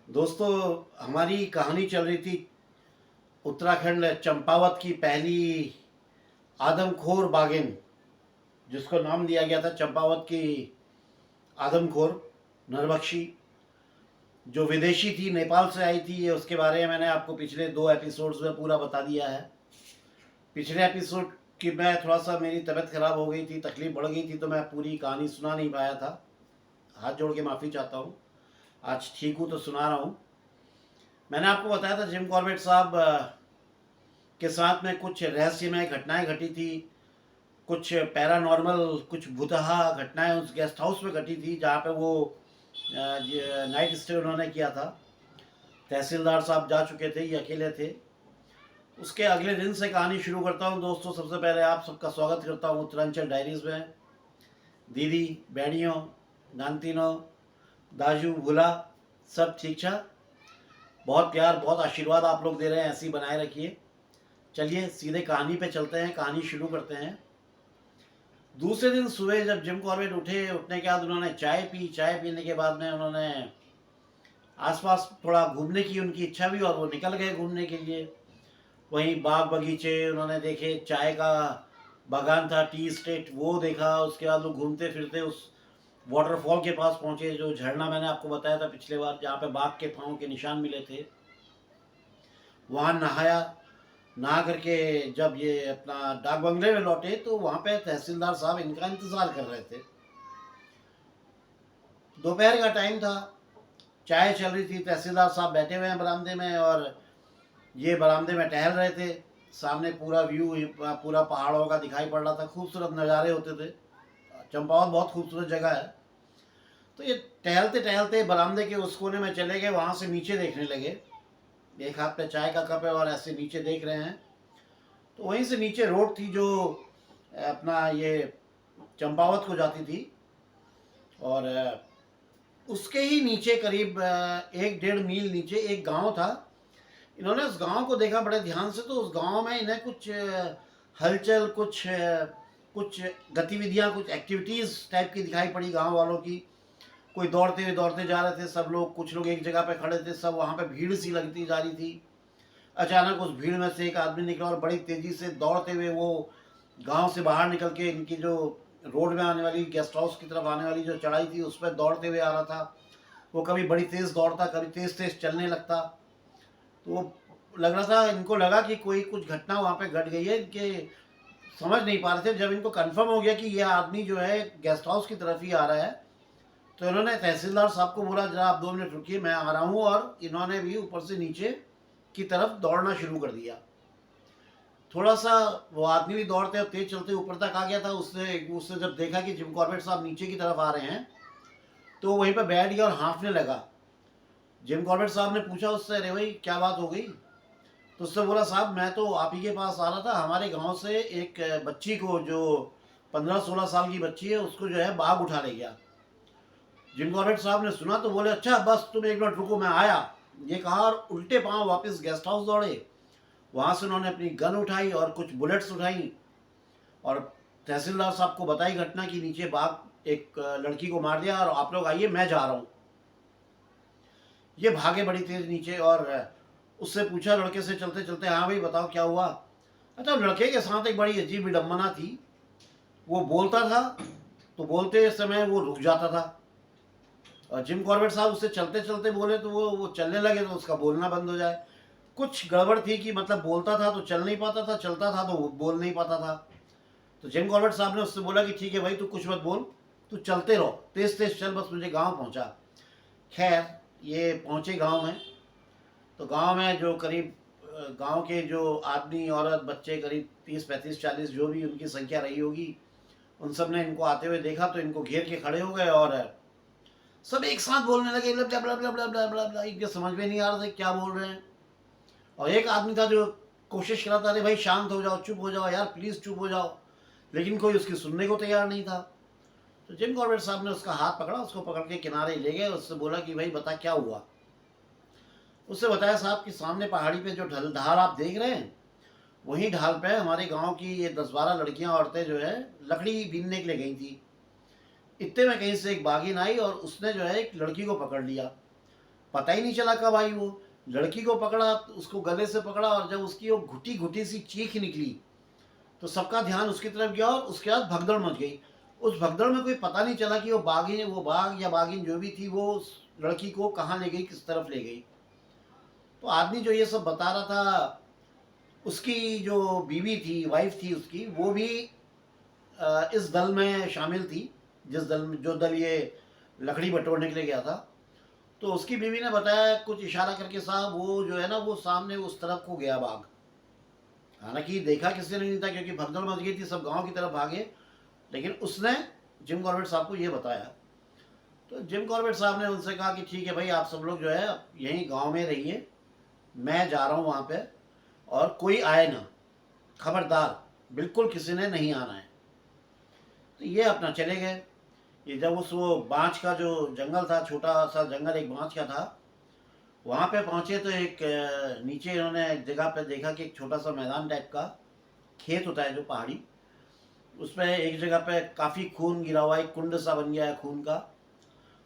दोस्तों, हमारी कहानी चल रही थी उत्तराखंड चंपावत की पहली आदमखोर बाघिन, जिसको नाम दिया गया था चंपावत की आदमखोर नरबख्शी, जो विदेशी थी, नेपाल से आई थी। ये उसके बारे में मैंने आपको पिछले 2 एपिसोड्स में पूरा बता दिया है। पिछले एपिसोड की मैं थोड़ा सा मेरी तबीयत खराब हो गई थी, तकलीफ बढ़ गई थी, तो मैं पूरी कहानी सुना नहीं पाया था। हाथ जोड़ के माफ़ी चाहता हूँ। आज ठीक हूँ तो सुना रहा हूँ। मैंने आपको बताया था जिम कॉर्बेट साहब के साथ में कुछ रहस्यमय घटनाएं घटी थी, कुछ पैरानॉर्मल, कुछ भूतहा घटनाएं उस गेस्ट हाउस में घटी थी जहाँ पे वो नाइट स्टे उन्होंने किया था। तहसीलदार साहब जा चुके थे, ये अकेले थे। उसके अगले दिन से कहानी शुरू करता हूँ। दोस्तों, सबसे पहले आप सबका स्वागत करता हूँ उत्तरांचल डायरीज में। दीदी, बहनियों, नानतीनों, दाजू, भूला, सब ठीक ठाक। बहुत प्यार, बहुत आशीर्वाद आप लोग दे रहे हैं, ऐसे ही बनाए रखिए। चलिए सीधे कहानी पे चलते हैं, कहानी शुरू करते हैं। दूसरे दिन सुबह जब जिम कॉर्बेट उठे, उठने के बाद उन्होंने चाय पी। चाय पीने के बाद में उन्होंने आसपास थोड़ा घूमने की उनकी इच्छा भी, और वो निकल गए घूमने के लिए। वहीं बाग बगीचे उन्होंने देखे, चाय का बागान था, टी स्टेट, वो देखा। उसके बाद वो घूमते फिरते उस वाटरफॉल के पास पहुंचे, जो झरना मैंने आपको बताया था पिछले बार, जहाँ पे बाघ के पाँव के निशान मिले थे। वहाँ नहाया। नहा करके जब ये अपना डाक बंगले में लौटे तो वहाँ पे तहसीलदार साहब इनका इंतज़ार कर रहे थे। दोपहर का टाइम था, चाय चल रही थी, तहसीलदार साहब बैठे हुए हैं बरामदे में, और ये बरामदे में टहल रहे थे। सामने पूरा व्यू, पूरा पहाड़ों का दिखाई पड़ रहा था, खूबसूरत नज़ारे होते थे। चंपावत बहुत खूबसूरत जगह है। तो ये टहलते टहलते बरामदे के उस कोने में चले गए, वहाँ से नीचे देखने लगे। एक हाथ पे चाय का कप है और ऐसे नीचे देख रहे हैं। तो वहीं से नीचे रोड थी जो अपना ये चंपावत को जाती थी, और उसके ही नीचे करीब 1-1.5 मील नीचे एक गांव था। इन्होंने उस गांव को देखा बड़े ध्यान से, तो उस गांव में इन्हें कुछ हलचल, कुछ गतिविधियां, कुछ एक्टिविटीज़ टाइप की दिखाई पड़ी गांव वालों की। कोई दौड़ते जा रहे थे सब लोग, कुछ लोग एक जगह पे खड़े थे, सब वहाँ पे भीड़ सी लगती जा रही थी। अचानक उस भीड़ में से एक आदमी निकला और बड़ी तेजी से दौड़ते हुए वो गांव से बाहर निकल के इनकी जो रोड में आने वाली, गेस्ट हाउस की तरफ आने वाली जो चढ़ाई थी, उस पर दौड़ते हुए आ रहा था। वो कभी बड़ी तेज़ दौड़ता, कभी तेज़ तेज़ चलने लगता। तो वो लग रहा था, इनको लगा कि कोई कुछ घटना वहाँ पे घट गई है। इनके समझ नहीं पा रहे थे। जब इनको कंफर्म हो गया कि ये आदमी जो है गेस्ट हाउस की तरफ ही आ रहा है, तो इन्होंने तहसीलदार साहब को बोला, जरा आप 2 मिनट रुकिए, मैं आ रहा हूँ। और इन्होंने भी ऊपर से नीचे की तरफ दौड़ना शुरू कर दिया। थोड़ा सा वो आदमी भी दौड़ते और तेज चलते ऊपर तक आ गया था। उसने उसने जब देखा कि जिम कॉर्बेट साहब नीचे की तरफ आ रहे हैं, तो वहीं पर बैठ गया और हाँफने लगा। जिम कॉर्बेट साहब ने पूछा उससे, अरे भाई क्या बात हो गई? तो उसने बोला, साहब मैं तो आप ही के पास आ रहा था, हमारे गांव से एक बच्ची को, जो 15-16 साल की बच्ची है, उसको जो है बाघ उठा ले गया। जिम कॉर्बेट साहब ने सुना तो बोले, अच्छा बस तुम 1 मिनट रुको, मैं आया। ये कहा और उल्टे पांव वापस गेस्ट हाउस दौड़े। वहां से उन्होंने अपनी गन उठाई और कुछ बुलेट्स उठाई, और तहसीलदार साहब को बताई घटना की, नीचे बाघ एक लड़की को मार दिया, और आप लोग आइए, मैं जा रहा हूँ। ये भागे बड़ी तेज नीचे, और उससे पूछा लड़के से चलते चलते, हाँ भाई बताओ क्या हुआ? अच्छा, लड़के के साथ एक बड़ी अजीब विडम्बना थी। वो बोलता था तो बोलते समय वो रुक जाता था, और जिम कॉर्बेट साहब उससे चलते चलते बोले तो वो चलने लगे तो उसका बोलना बंद हो जाए। कुछ गड़बड़ थी कि मतलब बोलता था तो चल नहीं पाता था, चलता था तो बोल नहीं पाता था। तो जिम कॉर्बेट साहब ने उससे बोला कि ठीक है भाई, तू कुछ मत बोल, तू चलते रहो, तेज तेज चल, बस मुझे गांव पहुंचा। खैर, ये पहुंचे गांव में। तो गांव में जो करीब गांव के जो आदमी, औरत, बच्चे, करीब 30-35-40 जो भी उनकी संख्या रही होगी, उन सब ने इनको आते हुए देखा तो इनको घेर के खड़े हो गए, और सब एक साथ बोलने लगे, ब्ला ब्ला ब्ला ब्ला ब्ला ब्ला ब्ला। इनके समझ में नहीं आ रहा था क्या बोल रहे हैं। और एक आदमी था जो कोशिश कर रहा था, अरे भाई शांत हो जाओ, चुप हो जाओ यार, प्लीज़ चुप हो जाओ, लेकिन कोई उसकी सुनने को तैयार नहीं था। तो जिम कॉर्बेट साहब ने उसका हाथ पकड़ा, उसको पकड़ के किनारे ले गए, उससे बोला कि भाई बता क्या हुआ। उससे बताया, साहब कि सामने पहाड़ी पे जो ढाल आप देख रहे हैं, वहीं ढाल पे हमारे गांव की ये 10-12 लड़कियां, औरतें जो है लकड़ी बीनने के लिए गई थी। इतने में कहीं से एक बाघिन आई और उसने जो है एक लड़की को पकड़ लिया। पता ही नहीं चला कब आई वो। लड़की को पकड़ा, उसको गले से पकड़ा, और जब उसकी वो घुटी घुटी सी चीख निकली तो सबका ध्यान उसकी तरफ गया और उसके बाद भगदड़ मच गई। उस भगदड़ में कोई पता नहीं चला कि वो बाघ या बाघिन जो भी थी वो उस लड़की को कहाँ ले गई, किस तरफ ले गई। तो आदमी जो ये सब बता रहा था, उसकी जो बीवी थी, वाइफ थी उसकी, वो भी इस दल में शामिल थी, जो दल ये लकड़ी बटोरने के लिए गया था। तो उसकी बीवी ने बताया कुछ इशारा करके, साहब वो जो है ना वो सामने उस तरफ को गया बाघ। हालांकि देखा किसी ने नहीं था क्योंकि भगदड़ मच गई थी, सब गांव की तरफ भागे, लेकिन उसने जिम कॉर्बेट साहब को ये बताया। तो जिम कॉर्बेट साहब ने उनसे कहा कि ठीक है भाई, आप सब लोग जो है यहीं गांव में रहिए, मैं जा रहा हूँ वहाँ पे, और कोई आए ना, खबरदार, बिल्कुल किसी ने नहीं आना है। तो ये अपना चले गए। ये जब उस वो बाँझ का जो जंगल था, छोटा सा जंगल एक बाँझ का था, वहाँ पे पहुँचे तो एक नीचे इन्होंने एक जगह पे देखा कि एक छोटा सा मैदान टाइप का खेत होता है जो पहाड़ी, उसमें एक जगह पे काफ़ी खून गिरा हुआ, एक कुंड सा बन गया है खून का,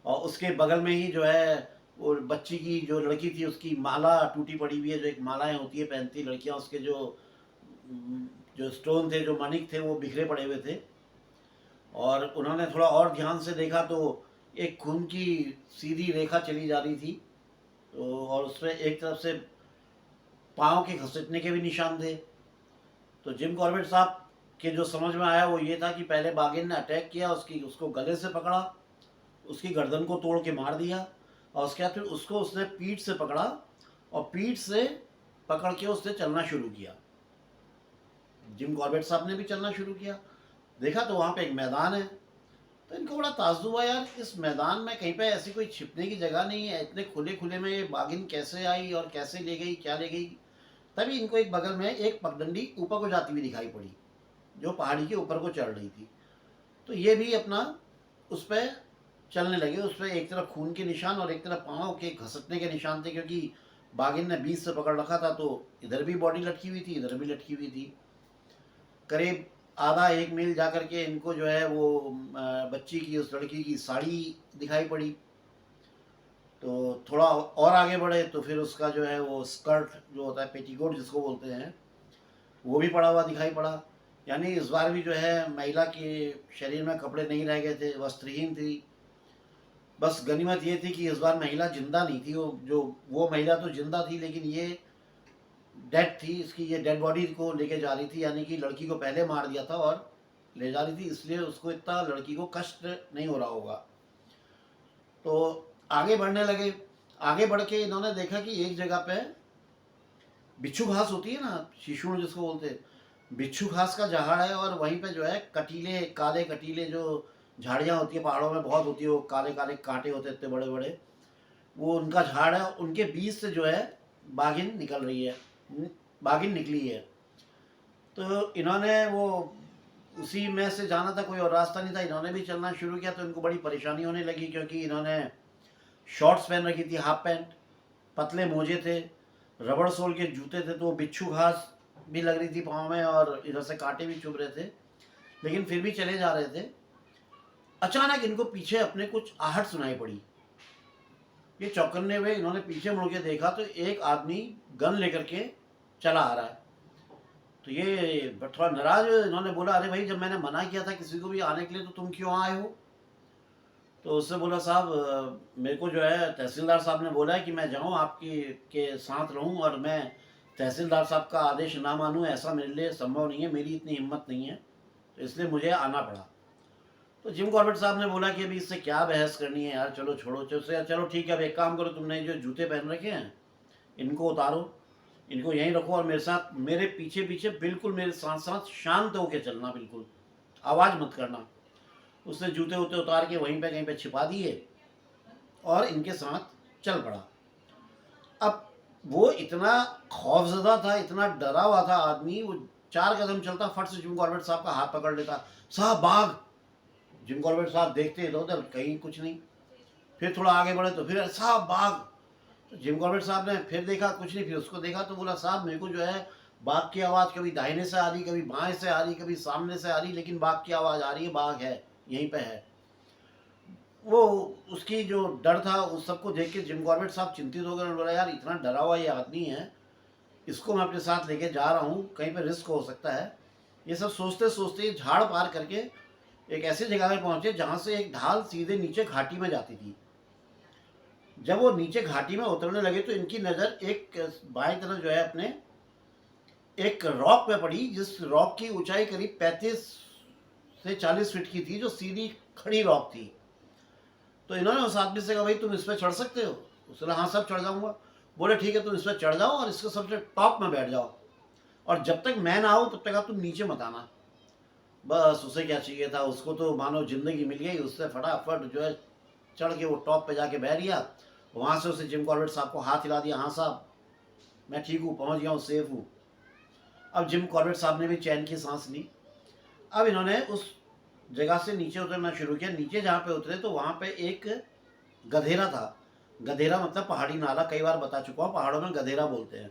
और उसके बगल में ही जो है वो बच्ची की जो लड़की थी उसकी माला टूटी पड़ी हुई है, जो एक मालाएं होती है पहनती लड़कियां, उसके जो स्टोन थे, जो मणिक थे, वो बिखरे पड़े हुए थे। और उन्होंने थोड़ा और ध्यान से देखा तो एक खून की सीधी रेखा चली जा रही थी, तो और उसमें एक तरफ से पाँव के घसीटने के भी निशान थे। तो जिम कॉर्बेट साहब के जो समझ में आया वो ये था कि पहले बाघिन ने अटैक किया, उसको गले से पकड़ा, उसकी गर्दन को तोड़ के मार दिया, और उसके बाद फिर उसको उसने पीठ से पकड़ा, और पीठ से पकड़ के उसने चलना शुरू किया। जिम कॉर्बेट साहब ने भी चलना शुरू किया। देखा तो वहाँ पे एक मैदान है। तो इनको बड़ा ताज्जुब हुआ, यार इस मैदान में कहीं पे ऐसी कोई छिपने की जगह नहीं है, इतने खुले खुले में ये बाघिन कैसे आई और कैसे ले गई, क्या ले गई। तभी इनको एक बगल में एक पगडंडी ऊपर को जाती हुई दिखाई पड़ी, जो पहाड़ी के ऊपर को चढ़ रही थी। तो ये भी अपना उस पर चलने लगे। उस पर एक तरफ खून के निशान और एक तरफ पाँव के घसटने के निशान थे, क्योंकि बाघिन ने बीच से पकड़ रखा था, तो इधर भी बॉडी लटकी हुई थी, इधर भी लटकी हुई थी। करीब आधा एक मील जा कर के इनको जो है वो बच्ची की, उस लड़की की साड़ी दिखाई पड़ी। तो थोड़ा और आगे बढ़े तो फिर उसका जो है वो स्कर्ट जो होता है, पेटीकोट जिसको बोलते हैं, वो भी पड़ा हुआ दिखाई पड़ा। यानी इस बार भी जो है महिला के शरीर में कपड़े नहीं रह गए थे, वस्त्रहीन थी। बस गनीमत ये थी कि इस बार महिला जिंदा नहीं थी, वो महिला तो जिंदा थी, लेकिन ये डेड थी। इसकी ये डेड बॉडी को लेके जा रही थी, यानी कि लड़की को पहले मार दिया था और ले जा रही थी, इसलिए उसको इतना लड़की को कष्ट नहीं हो रहा होगा। तो आगे बढ़ने लगे। आगे बढ़ के इन्होंने देखा कि एक जगह पे बिच्छू घास होती है ना, शिशुण जिसको बोलते हैं, बिच्छू घास का झाड़ है, और वहीं पे जो है कटीले, काले कटीले जो झाड़ियाँ होती है पहाड़ों में बहुत होती है, वो काले काले कांटे होते हैं इतने बड़े बड़े, वो उनका झाड़ है। उनके बीच से जो है बाघिन निकल रही है, बाघिन निकली है। तो इन्होंने वो उसी में से जाना था, कोई और रास्ता नहीं था, इन्होंने भी चलना शुरू किया। तो इनको बड़ी परेशानी होने लगी, क्योंकि इन्होंने शॉर्ट्स पहन रखी थी, हाफ पैंट, पतले मोजे थे, रबड़ सोल के जूते थे, तो वो बिच्छू घास भी लग रही थी पाँव में और इधर से कांटे भी चुभ रहे थे, लेकिन फिर भी चले जा रहे थे। अचानक इनको पीछे अपने कुछ आहट सुनाई पड़ी। ये चौकन्ने हुए, इन्होंने पीछे मुड़ के देखा तो एक आदमी गन लेकर के चला आ रहा है। तो ये थोड़ा नाराज हुए, इन्होंने बोला, अरे भाई, जब मैंने मना किया था किसी को भी आने के लिए तो तुम क्यों आए हो। तो उससे बोला, साहब मेरे को जो है तहसीलदार साहब ने बोला है कि मैं जाऊं आपकी के साथ रहूं, और मैं तहसीलदार साहब का आदेश ना मानूं, ऐसा मेरे लिए संभव नहीं है, मेरी इतनी हिम्मत नहीं है, तो इसलिए मुझे आना पड़ा। तो जिम कॉर्बेट साहब ने बोला कि अभी इससे क्या बहस करनी है यार, चलो छोड़ो, चलो ठीक है, अब एक काम करो, तुमने जो जूते पहन रखे हैं इनको उतारो, इनको यहीं रखो, और मेरे साथ, मेरे पीछे पीछे बिल्कुल मेरे साथ साथ शांत होकर चलना, बिल्कुल आवाज़ मत करना। उसने जूते उते उतार के वहीं पे कहीं पे छिपा दिए और इनके साथ चल पड़ा। अब वो इतना खौफजदा था, इतना डरा हुआ था आदमी, वो 4 कदम चलता, फट से जिम कॉर्बेट साहब का हाथ पकड़ लेता, साहब बाघ। जिम कॉर्बेट साहब देखते इधर उधर, कहीं कुछ नहीं। फिर थोड़ा आगे बढ़े तो फिर साहब बाघ। तो जिम कॉर्बेट साहब ने फिर देखा, कुछ नहीं, फिर उसको देखा तो बोला, साहब मेरे को जो है बाघ की आवाज़ कभी दाहिने से आ रही, कभी बाएं से आ रही, कभी सामने से आ रही, लेकिन बाघ की आवाज़ आ रही है, बाघ है, यहीं पे है। वो उसकी जो डर था उस सबको देख के जिम कॉर्बेट साहब चिंतित हो गए। उन्होंने बोला, यार इतना डरा हुआ ये आदमी है, इसको मैं अपने साथ लेके जा रहा हूँ, कहीं पे रिस्क हो सकता है। ये सब सोचते सोचते झाड़ पार करके एक ऐसी जगह पे पहुंचे जहाँ से एक ढाल सीधे नीचे घाटी में जाती थी। जब वो नीचे घाटी में उतरने लगे तो इनकी नज़र एक बाएं तरफ जो है अपने एक रॉक पे पड़ी, जिस रॉक की ऊंचाई करीब 35 से 40 फीट की थी, जो सीधी खड़ी रॉक थी। तो इन्होंने उस आदमी से कहा, भाई तुम इस पर चढ़ सकते हो? उसने हाँ सब चढ़ जाऊंगा। बोले ठीक है, तुम इस पर चढ़ जाओ और इसके सबसे टॉप में बैठ जाओ, और जब तक मैं ना आऊँ तब तक आप तुम नीचे मत आना। बस उसे क्या चाहिए था, उसको तो मानो जिंदगी मिल गई। उससे फटाफट जो है चढ़ के वो टॉप पे जाके बैठ गया। वहाँ से उसे जिम कॉर्बेट साहब को हाथ हिला दिया, हाँ साहब मैं ठीक हूँ, पहुँच गया हूँ, सेफ हूँ। अब जिम कॉर्बेट साहब ने भी चैन की सांस ली। अब इन्होंने उस जगह से नीचे उतरना शुरू किया। नीचे जहाँ पे उतरे तो वहाँ पे एक गधेरा था। गधेरा मतलब पहाड़ी नाला, कई बार बता चुका हूँ, पहाड़ों में गधेरा बोलते हैं,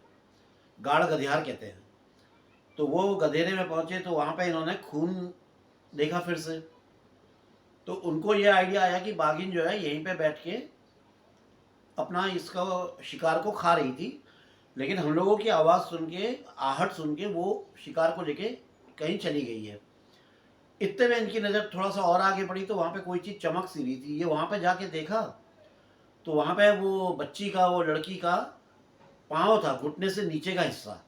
गाढ़ गधियार कहते हैं। तो वो गधेरे में पहुंचे तो वहाँ पे इन्होंने खून देखा फिर से। तो उनको ये आइडिया आया कि बाघिन जो है यहीं पे बैठ के अपना इसका शिकार को खा रही थी, लेकिन हम लोगों की आवाज़ सुन के, आहट सुन के वो शिकार को लेके कहीं चली गई है। इतने में इनकी नज़र थोड़ा सा और आगे पड़ी तो वहाँ पे कोई चीज़ चमक सी रही थी। ये वहाँ पे जाके देखा तो वहाँ पे वो बच्ची का, वो लड़की का पाँव था, घुटने से नीचे का हिस्सा,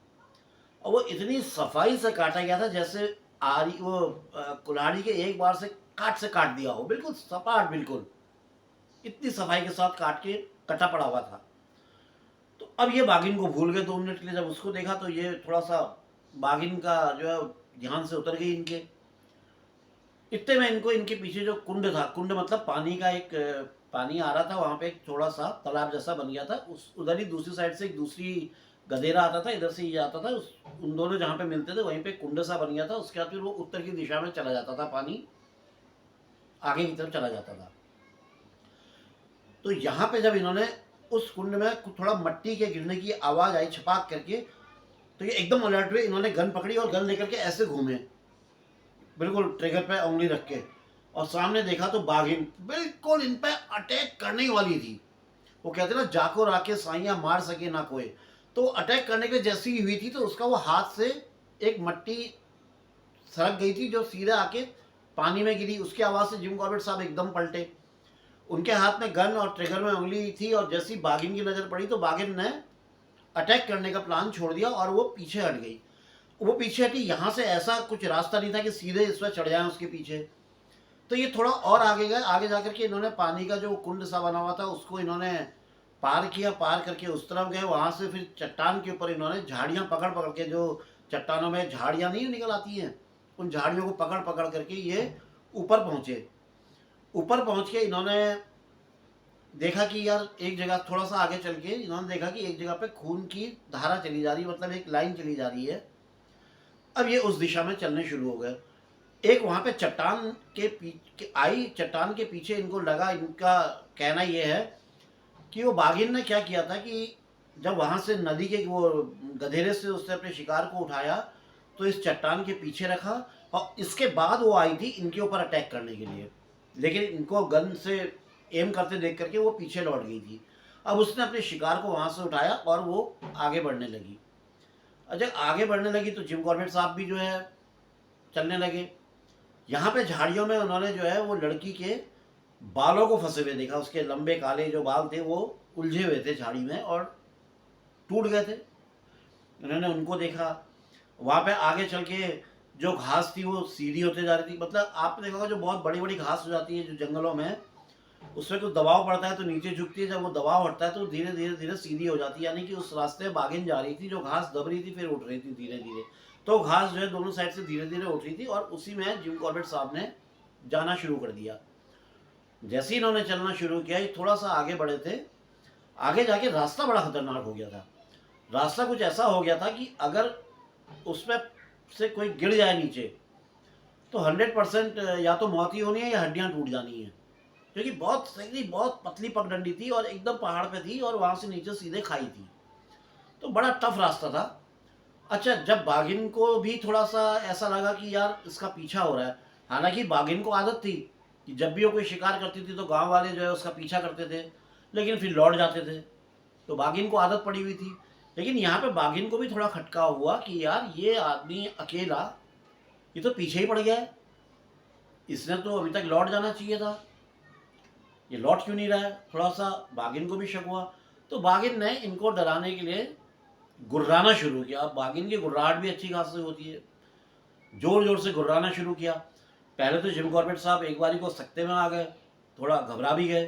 और वो इतनी सफाई से काटा गया था जैसे आरी वो कुल्हाड़ी के एक बार से काट दिया हो, बिल्कुल सपाट, बिल्कुल इतनी सफाई के साथ काट के कटा पड़ा हुआ था। तो अब ये बाघिन को भूल गए 2 मिनट के लिए। जब उसको देखा तो ये थोड़ा सा बाघिन का जो है ध्यान से उतर गई इनके। इतने में इनको इनके पीछे जो कुंड था, कुंड मतलब पानी का एक पानी आ रहा था, वहाँ पे एक थोड़ा सा तालाब जैसा बन गया था। उस उधर ही दूसरी साइड से एक दूसरी गधेरा आता था, इधर से ये आता था। उन दोनों जहाँ पे मिलते थे वहीं पे कुंड सा बन गया था। उसके बाद फिर वो उत्तर की दिशा में चला जाता था, पानी आगे की तरफ चला जाता था। तो यहाँ पे जब इन्होंने उस कुंड में थोड़ा मट्टी के गिरने की आवाज़ आई छपाक करके, तो ये एकदम अलर्ट हुए। इन्होंने गन पकड़ी और गन लेकर के ऐसे घूमे, बिल्कुल ट्रिगर पे उंगली रख के, और सामने देखा तो बाघिन बिल्कुल इन पे अटैक करने वाली थी। वो कहते ना, जाको राके साइया मार सके ना कोई। तो अटैक करने के जैसी हुई थी तो उसका वो हाथ से एक मट्टी सरक गई थी जो सीधे आके पानी में गिरी। उसकी आवाज़ से जिम कॉर्बेट साहब एकदम पलटे। उनके हाथ में गन और ट्रिगर में उंगली थी, और जैसी बाघिन की नज़र पड़ी तो बाघिन ने अटैक करने का प्लान छोड़ दिया और वो पीछे हट गई। वो पीछे हटी, यहाँ से ऐसा कुछ रास्ता नहीं था कि सीधे इस पर चढ़ जाए उसके पीछे। तो ये थोड़ा और आगे गए। आगे जाकर के इन्होंने पानी का जो कुंड सा बना हुआ था उसको इन्होंने पार किया। पार करके उस तरफ गए। वहाँ से फिर चट्टान के ऊपर इन्होंने झाड़ियाँ पकड़ पकड़ के, जो चट्टानों में झाड़ियाँ नहीं निकल आती हैं, उन झाड़ियों को पकड़ पकड़ करके ये ऊपर पहुँचे। ऊपर पहुँच के इन्होंने देखा कि यार एक जगह थोड़ा सा आगे चल के इन्होंने देखा कि एक जगह पे खून की धारा चली जा रही है, मतलब एक लाइन चली जा रही है। अब ये उस दिशा में चलने शुरू हो गए। एक वहाँ पे चट्टान के पीछे आई, चट्टान के पीछे इनको लगा, इनका कहना ये है कि वो बाघिन ने क्या किया था कि जब वहाँ से नदी के वो गधेरे से उसने अपने शिकार को उठाया तो इस चट्टान के पीछे रखा, और इसके बाद वो आई थी इनके ऊपर अटैक करने के लिए, लेकिन इनको गन से एम करते देख करके वो पीछे लौट गई थी। अब उसने अपने शिकार को वहाँ से उठाया और वो आगे बढ़ने लगी। जब आगे बढ़ने लगी तो जिम कॉर्बेट साहब भी जो है चलने लगे। यहाँ पे झाड़ियों में उन्होंने जो है वो लड़की के बालों को फंसे हुए देखा। उसके लंबे काले जो बाल थे वो उलझे हुए थे झाड़ी में और टूट गए थे। उन्होंने उनको देखा। वहाँ पे आगे चल के जो घास थी वो सीधी होते जा रही थी। मतलब आपने देखा होगा जो बहुत बड़ी बड़ी घास हो जाती है जो जंगलों में, उसमें कुछ दबाव पड़ता है तो नीचे झुकती है, जब वो दबाव हटता है तो धीरे धीरे धीरे सीधी हो जाती है। यानी कि उस रास्ते में बाघिन जा रही थी, जो घास दब रही थी फिर उठ रही थी धीरे धीरे। तो घास जो है दोनों साइड से धीरे धीरे उठ रही थी, और उसी में जिम कॉर्बेट साहब ने जाना शुरू कर दिया। जैसे ही इन्होंने चलना शुरू किया, ये थोड़ा सा आगे बढ़े थे, आगे जाके रास्ता बड़ा खतरनाक हो गया था। रास्ता कुछ ऐसा हो गया था कि अगर उसमें से कोई गिर जाए नीचे तो 100% या तो मौत ही होनी है या हड्डियां टूट जानी है, क्योंकि बहुत सही, बहुत पतली पगडंडी थी और एकदम पहाड़ पे थी और वहाँ से नीचे सीधे खाई थी। तो बड़ा टफ रास्ता था। अच्छा, जब बाघिन को भी थोड़ा सा ऐसा लगा कि यार इसका पीछा हो रहा है, हालांकि बाघिन को आदत थी कि जब भी वो कोई शिकार करती थी तो गांव वाले जो है उसका पीछा करते थे, लेकिन फिर लौट जाते थे। तो बाघिन को आदत पड़ी हुई थी। लेकिन यहाँ पे बाघिन को भी थोड़ा खटका हुआ कि यार ये आदमी अकेला, ये तो पीछे ही पड़ गया है, इसने तो अभी तक लौट जाना चाहिए था, ये लौट क्यों नहीं रहा है। थोड़ा सा बाघिन को भी शक हुआ। तो बाघिन ने इनको डराने के लिए गुर्राना शुरू किया। अब बाघिन की गुर्राहट भी अच्छी खासी होती है, जोर जोर से गुर्राना शुरू किया। पहले तो जिम कॉर्बेट साहब एक बारी को सकते में आ गए, थोड़ा घबरा भी गए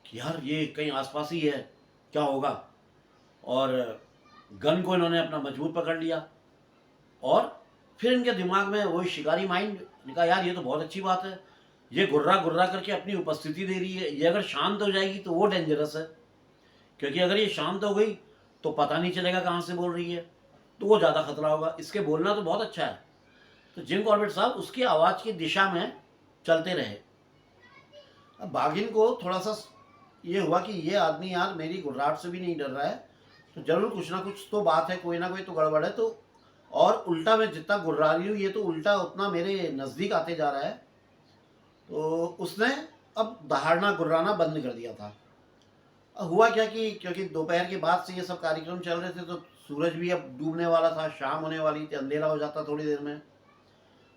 कि यार ये कहीं आसपास ही है, क्या होगा। और गन को इन्होंने अपना मजबूत पकड़ लिया। और फिर इनके दिमाग में वही शिकारी माइंड निकला, यार ये तो बहुत अच्छी बात है, ये गुर्रा गुर्रा करके अपनी उपस्थिति दे रही है, ये अगर शांत हो जाएगी तो वो डेंजरस है, क्योंकि अगर ये शांत हो गई तो पता नहीं चलेगा कहाँ से बोल रही है, तो वो ज़्यादा खतरा होगा, इसके बोलना तो बहुत अच्छा है। तो जिम कॉर्बेट साहब उसकी आवाज़ की दिशा में चलते रहे। अब बाघिन को थोड़ा सा ये हुआ कि ये आदमी यार मेरी गुर्राहट से भी नहीं डर रहा है, तो जरूर कुछ ना कुछ तो बात है, कोई ना कोई तो गड़बड़ है। तो और उल्टा मैं जितना गुर्रा रही हूँ ये तो उल्टा उतना मेरे नज़दीक आते जा रहा है। तो उसने अब दहाड़ना गुर्राना बंद कर दिया था। अब हुआ क्या कि क्योंकि दोपहर के बाद से ये सब कार्यक्रम चल रहे थे, तो सूरज भी अब डूबने वाला था, शाम होने वाली थी, अंधेरा हो जाता थोड़ी देर में।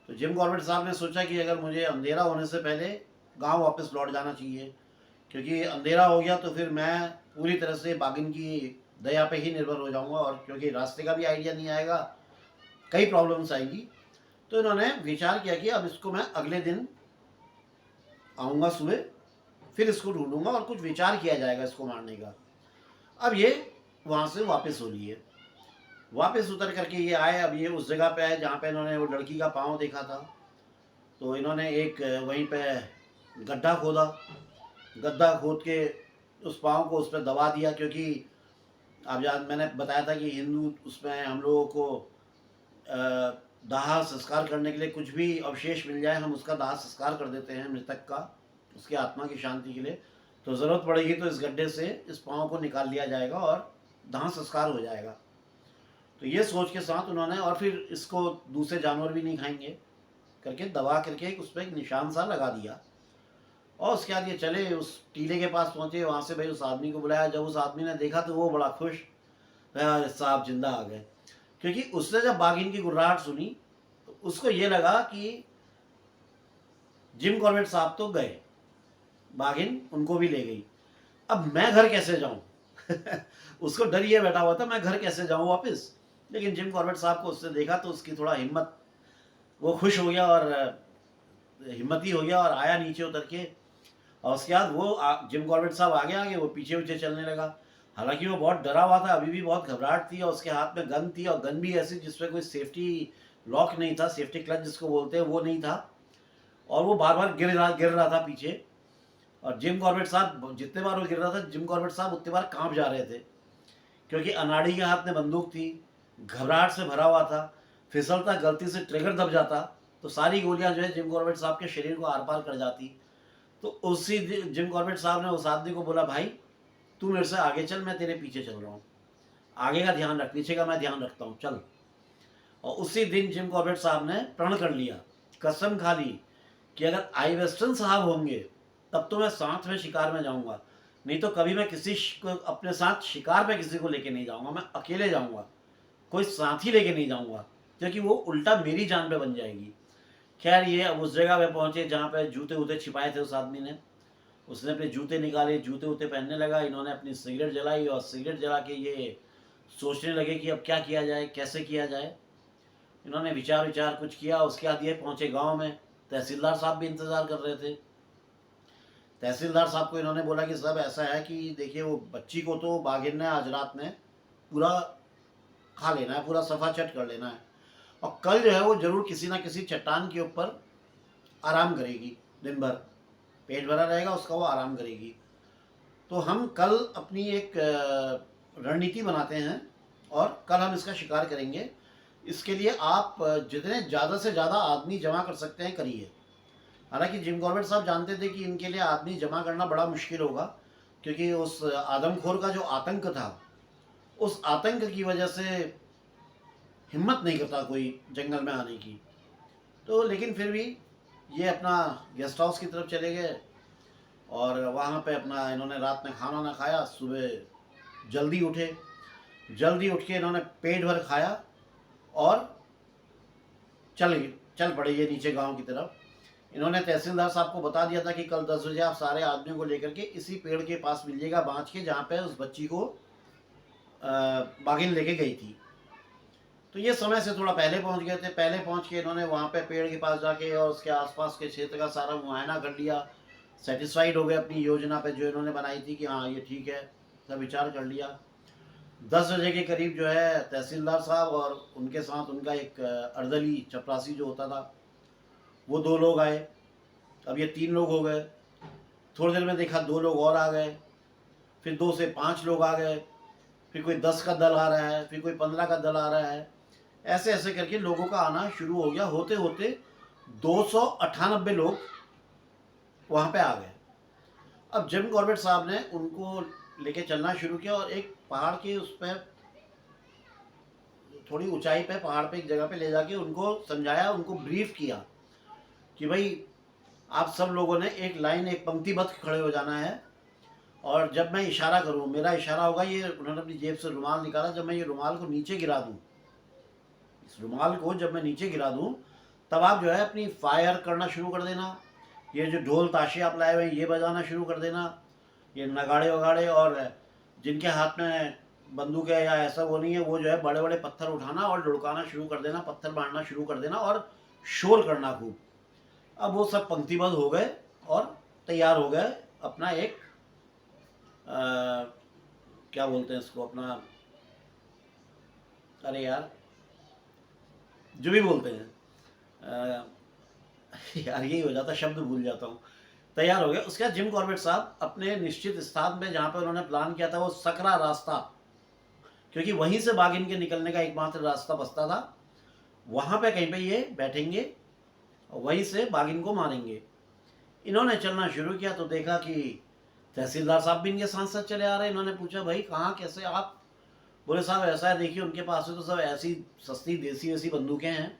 तो जिम कॉर्बेट साहब ने सोचा कि अगर मुझे अंधेरा होने से पहले गांव वापस लौट जाना चाहिए, क्योंकि अंधेरा हो गया तो फिर मैं पूरी तरह से बाघिन की दया पे ही निर्भर हो जाऊंगा, और क्योंकि रास्ते का भी आइडिया नहीं आएगा, कई प्रॉब्लम्स आएंगी। तो इन्होंने विचार किया कि अब इसको मैं अगले दिन आऊँगा सुबह, फिर इसको ढूंढूंगा और कुछ विचार किया जाएगा इसको मारने का। अब ये वहाँ से वापस हो रही है, वापस उतर करके ये आए। अब ये उस जगह पे आए जहाँ पे इन्होंने वो लड़की का पाँव देखा था। तो इन्होंने एक वहीं पे गड्ढा खोदा, गड्ढा खोद के उस पाँव को उस पर दबा दिया, क्योंकि अब याद मैंने बताया था कि हिंदू उसमें हम लोगों को दाह संस्कार करने के लिए कुछ भी अवशेष मिल जाए हम उसका दाह संस्कार कर देते हैं मृतक का, उसकी आत्मा की शांति के लिए। तो ज़रूरत पड़ेगी तो इस गड्ढे से इस पाँव को निकाल लिया जाएगा और दाह संस्कार हो जाएगा। तो ये सोच के साथ उन्होंने, और फिर इसको दूसरे जानवर भी नहीं खाएंगे करके दबा करके उस पर एक निशान सा लगा दिया। और उसके बाद ये चले उस टीले के पास पहुँचे, वहाँ से भाई उस आदमी को बुलाया। जब उस आदमी ने देखा तो वो बड़ा खुश, साहब जिंदा आ गए। क्योंकि उसने जब बाघिन की गुर्राहट सुनी तो उसको ये लगा कि जिम कॉर्बेट साहब तो गए, बाघिन उनको भी ले गई, अब मैं घर कैसे जाऊं उसको डर ये बैठा हुआ था, मैं घर कैसे जाऊं वापस। लेकिन जिम कॉर्बेट साहब को उसने देखा तो उसकी थोड़ा हिम्मत, वो खुश हो गया और हिम्मती हो गया और आया नीचे उतर के। और उसके बाद वो जिम कॉर्बेट साहब आगे आगे, वो पीछे पीछे चलने लगा। हालांकि वो बहुत डरा हुआ था, अभी भी बहुत घबराहट थी, और उसके हाथ में गन थी, और गन भी ऐसी जिसमें कोई सेफ्टी लॉक नहीं था, सेफ्टी क्लच जिसको बोलते हैं वो नहीं था, और वो बार बार गिर रहा था पीछे। और जिम कॉर्बेट साहब जितने बार वो गिर रहा था, जिम कॉर्बेट साहब उतने बार कांप जा रहे थे, क्योंकि अनाड़ी के हाथ में बंदूक थी, घबराहट से भरा हुआ था, फिसलता गलती से ट्रिगर दब जाता तो सारी गोलियां जो है जिम कॉर्बेट साहब के शरीर को आर पार कर जाती। तो उसी जिम कॉर्बेट साहब ने उस आदमी को बोला, भाई तू मेरे से आगे चल, मैं तेरे पीछे चल रहा हूँ, आगे का ध्यान रख, पीछे का मैं ध्यान रखता हूँ, चल। और उसी दिन जिम कॉर्बेट साहब ने प्रण कर लिया, कसम खा ली कि अगर आई वेस्टर्न साहब होंगे तब तो मैं साथ में शिकार में जाऊंगा, नहीं तो कभी मैं किसी को अपने साथ शिकार पे किसी को लेके नहीं जाऊंगा, मैं अकेले जाऊंगा, कोई साथी लेके नहीं जाऊंगा, क्योंकि वो उल्टा मेरी जान पे बन जाएगी। खैर ये अब उस जगह पे पहुंचे जहाँ पे जूते वूते छिपाए थे उस आदमी ने। उसने अपने जूते निकाले, जूते वूते पहनने लगा, इन्होंने अपनी सिगरेट जलाई, और सिगरेट जला के ये सोचने लगे कि अब क्या किया जाए, कैसे किया जाए। इन्होंने विचार विचार कुछ किया। उसके बाद ये पहुंचे गांव में, तहसीलदार साहब भी इंतज़ार कर रहे थे। तहसीलदार साहब को इन्होंने बोला कि साहब ऐसा है कि देखिए वो बच्ची को तो बाघिन ने आज रात में पूरा खा लेना है, पूरा सफा चट कर लेना है, और कल जो है वो जरूर किसी ना किसी चट्टान के ऊपर आराम करेगी, दिन भर पेट भरा रहेगा उसका, वो आराम करेगी। तो हम कल अपनी एक रणनीति बनाते हैं और कल हम इसका शिकार करेंगे। इसके लिए आप जितने ज़्यादा से ज़्यादा आदमी जमा कर सकते हैं करिए। हालांकि जिम कॉर्बेट साहब जानते थे कि इनके लिए आदमी जमा करना बड़ा मुश्किल होगा, क्योंकि उस आदमखोर का जो आतंक था, उस आतंक की वजह से हिम्मत नहीं करता कोई जंगल में आने की। तो लेकिन फिर भी ये अपना गेस्ट हाउस की तरफ चले गए और वहाँ पे अपना इन्होंने रात में खाना ना खाया, सुबह जल्दी उठे, जल्दी उठ के इन्होंने पेट भर खाया और चल चल पड़े ये नीचे गांव की तरफ। इन्होंने तहसीलदार साहब को बता दिया था कि कल 10 बजे आप सारे आदमियों को लेकर के इसी पेड़ के पास मिलिएगा बाँच के, जहाँ पे उस बच्ची को बागिन लेके गई थी। तो ये समय से थोड़ा पहले पहुंच गए थे। पहले पहुंच के इन्होंने वहाँ पे पेड़ के पास जाके और उसके आसपास के क्षेत्र का सारा मुआयना कर लिया, सेटिस्फाइड हो गए अपनी योजना पे जो इन्होंने बनाई थी कि हाँ ये ठीक है, सब विचार कर लिया। 10 बजे के करीब जो है तहसीलदार साहब और उनके साथ उनका एक अर्दली चपरासी जो होता था, वो 2 लोग आए। अब ये 3 लोग हो गए। थोड़ी देर में देखा 2 लोग और आ गए, फिर 2 से 5 लोग आ गए, फिर कोई 10 का दल आ रहा है, फिर कोई 15 का दल आ रहा है। ऐसे ऐसे करके लोगों का आना शुरू हो गया। होते होते 298 लोग वहाँ पे आ गए। अब जिम कॉर्बेट साहब ने उनको लेके चलना शुरू किया और एक पहाड़ के उस पर थोड़ी ऊंचाई पे, पहाड़ पे एक जगह पे ले जाके उनको समझाया, उनको ब्रीफ किया कि भाई आप सब लोगों ने एक लाइन, एक पंक्तिबद्ध खड़े हो जाना है और जब मैं इशारा करूँ, मेरा इशारा होगा, ये उन्होंने अपनी जेब से रुमाल निकाला, जब मैं ये रुमाल को नीचे गिरा दूँ, इस रुमाल को जब मैं नीचे गिरा दूँ, तब आप जो है अपनी फायर करना शुरू कर देना। ये जो ढोल ताशे आप लाए हुए हैं ये बजाना शुरू कर देना, ये नगाड़े वगाड़े, और जिनके हाथ में बंदूक है या ऐसा वो नहीं है, वो जो है बड़े बड़े पत्थर उठाना और लुढ़काना शुरू कर देना, पत्थर मारना शुरू कर देना और शोर करना खूब। अब वो सब पंक्तिबद्ध हो गए और तैयार हो गए अपना एक क्या बोलते हैं इसको, अपना, अरे यार जो भी बोलते हैं यार यही हो जाता, शब्द भूल जाता हूँ। तैयार हो गया। उसके बाद जिम कॉर्बेट साहब अपने निश्चित स्थान पे जहाँ पे उन्होंने प्लान किया था, वो सकरा रास्ता, क्योंकि वहीं से बागिन के निकलने का एकमात्र रास्ता बचता था, वहाँ पे कहीं पे ये बैठेंगे और वहीं से बागिन को मारेंगे। इन्होंने चलना शुरू किया तो देखा कि तहसीलदार साहब भी इनके साथ साथ चले आ रहे हैं। इन्होंने पूछा भाई कहाँ, कैसे आप? बोले साहब ऐसा है, देखिए उनके पास तो सब ऐसी सस्ती देसी वैसी बंदूकें हैं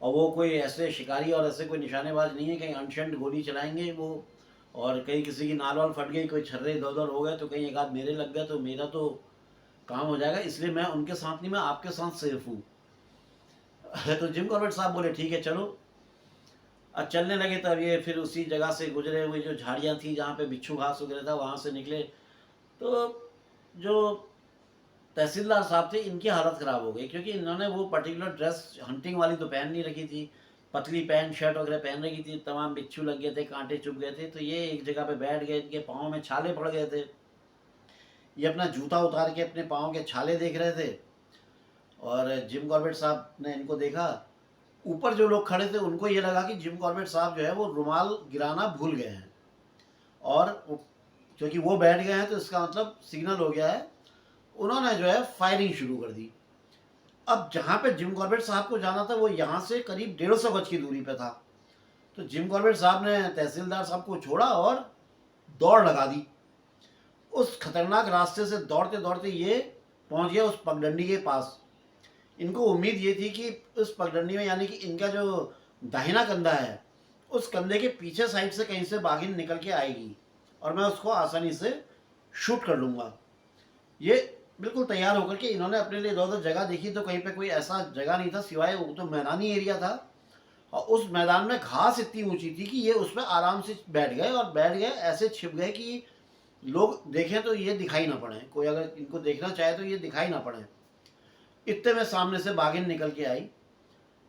और वो कोई ऐसे शिकारी और ऐसे कोई निशानेबाज नहीं है, कहीं अनशंट गोली चलाएंगे वो, और कहीं किसी की नाल वाल फट गई, कोई छर्रे इधर उधर हो गए तो कहीं एक आध मेरे लग गया तो मेरा तो काम हो जाएगा, इसलिए मैं उनके साथ नहीं, मैं आपके साथ सेफ हूँ। तो जिम कॉर्बेट साहब बोले ठीक है चलो। अब चलने लगे तब ये फिर उसी जगह से गुजरे हुए, जो झाड़ियाँ थी जहाँ पे बिच्छू घास वगैरह था, वहाँ से निकले तो जो तहसीलदार साहब थे इनकी हालत ख़राब हो गई, क्योंकि इन्होंने वो पर्टिकुलर ड्रेस हंटिंग वाली तो पहन नहीं रखी थी, पतली पैंट शर्ट वगैरह पहन रखी थी, तमाम बिच्छू लग गए थे, कांटे चुभ गए थे, तो ये एक जगह पे बैठ गए, इनके पाँव में छाले पड़ गए थे। ये अपना जूता उतार के अपने पाँव के छाले देख रहे थे और जिम कॉर्बेट साहब ने इनको देखा। ऊपर जो लोग खड़े थे उनको ये लगा कि जिम कॉर्बेट साहब जो है वो रुमाल गिराना भूल गए हैं, और क्योंकि वो बैठ गए हैं तो इसका मतलब सिग्नल हो गया है। उन्होंने जो है फायरिंग शुरू कर दी। अब जहाँ पे जिम कॉर्बेट साहब को जाना था वो यहाँ से करीब 150 गज की दूरी पे था, तो जिम कॉर्बेट साहब ने तहसीलदार साहब को छोड़ा और दौड़ लगा दी। उस खतरनाक रास्ते से दौड़ते दौड़ते ये पहुँच गया उस पगडंडी के पास। इनको उम्मीद ये थी कि उस पगडंडी में, यानी कि इनका जो दाहिना कंधा है, उस कंधे के पीछे साइड से कहीं से बागिन निकल के आएगी और मैं उसको आसानी से शूट कर लूँगा। ये बिल्कुल तैयार होकर के इन्होंने अपने लिए इधर उधर जगह देखी तो कहीं पे कोई ऐसा जगह नहीं था, सिवाय वो तो मैदानी एरिया था, और उस मैदान में घास इतनी ऊंची थी कि ये उस पर आराम से बैठ गए, और बैठ गए ऐसे छिप गए कि लोग देखें तो ये दिखाई ना पड़े, कोई अगर इनको देखना चाहे तो ये दिखाई ना पड़े। इतने में सामने से बागिन निकल के आई।